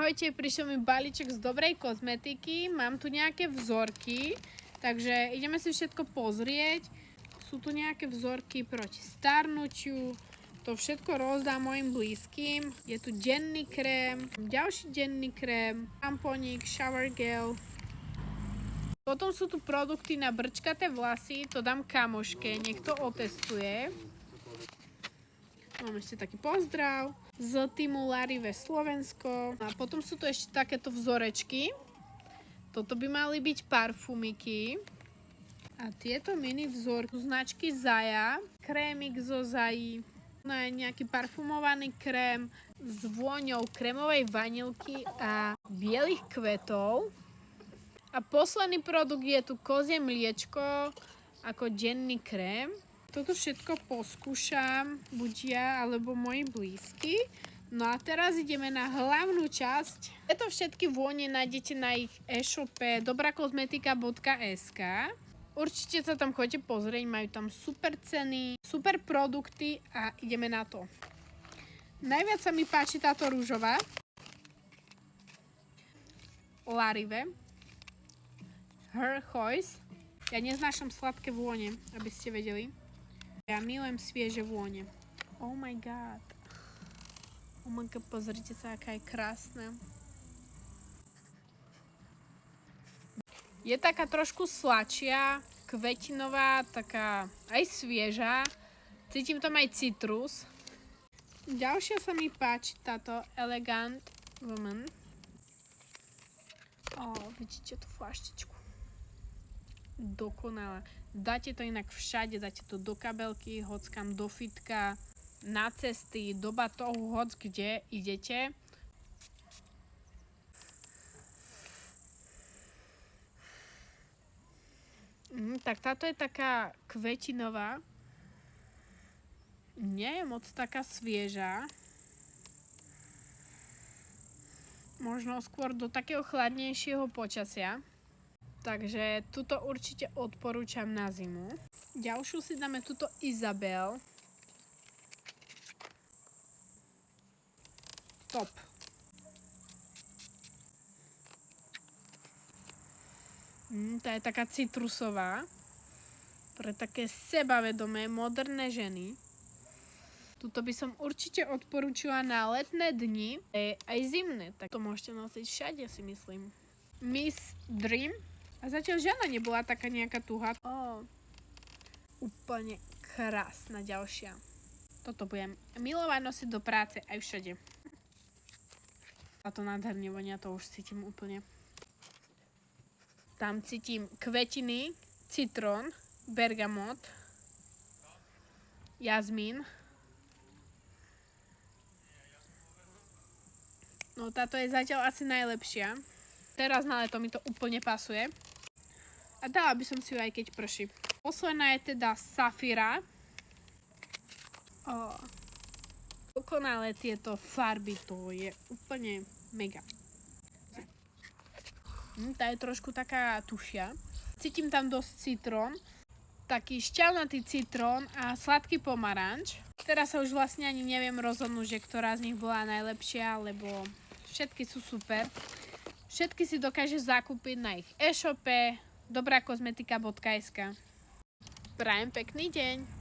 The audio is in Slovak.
Ahojte, prišiel mi balíček z dobrej kozmetiky, mám tu nejaké vzorky, takže ideme si všetko pozrieť. Sú tu nejaké vzorky proti starnutiu, to všetko rozdám mojim blízkym. Je tu denný krém, ďalší denný krém, šamponík, shower gel. Potom sú tu produkty na brčkaté vlasy, to dám kamoške, nech to otestuje. Mám ešte taký pozdrav z týmu Larive Slovensko. A potom sú tu ešte takéto vzorečky. Toto by mali byť parfumiky. A tieto mini vzorky značky Zaja. Krémik zo Zaji. Nejaký parfumovaný krém s vôňou krémovej vanilky a bielých kvetov. A posledný produkt je tu kozie mliečko ako denný krém. Toto všetko poskúšam, buď ja alebo moji blízky. No a teraz ideme na hlavnú časť. Tieto všetky vône nájdete na ich e-shope dobrakozmetika.sk. Určite sa tam chodite pozrieť, majú tam super ceny, super produkty a ideme na to. Najviac sa mi páči táto rúžová. Larive. Her Choice. Ja neznášam sladké vône, aby ste vedeli. Ja milujem svieže vône. Oh my god. Oh my god, pozrite sa, aká je krásna. Je taká trošku sladšia, kvetinová, taká aj svieža. Cítim tam aj citrus. Ďalšia sa mi páči táto Elegant Woman. Vidíte tú flaštičku. Dokonalá. Dáte to inak všade, dáte to do kabelky, hockam do fitka, na cesty, do batohu, hoc kde idete. Tak táto je taká kvetinová. Nie je moc taká svieža. Možno skôr do takého chladnejšieho počasia. Takže túto určite odporúčam na zimu. Ďalšiu si dáme túto Isabel. Top. Tá je taká citrusová. Pre také sebavedomé, moderné ženy. Tuto by som určite odporúčila na letné dni, aj zimné. Tak to môžete nosiť všade, si myslím. Miss Dream. A zatiaľ žiadna nebola taká nejaká tuha. Úplne krásna ďalšia. Toto budem milovať nosiť do práce aj všade. A to nádherne vonia, to už cítim úplne. Tam cítim kvetiny, citrón, bergamot, jazmín. No táto je zatiaľ asi najlepšia. Teraz na leto mi to úplne pasuje. A dala by som si ju aj keď prší. Posledná je teda Safira. Dokonalé tieto farby, to je úplne mega. Tá je trošku taká tušia. Cítim tam dosť citrón. Taký šťavnatý citrón a sladký pomaranč. Teraz sa už vlastne ani neviem rozhodnúť, že ktorá z nich bola najlepšia, lebo všetky sú super. Všetky si dokážeš zakúpiť na ich e-shope dobrakozmetika.sk. Prajem pekný deň.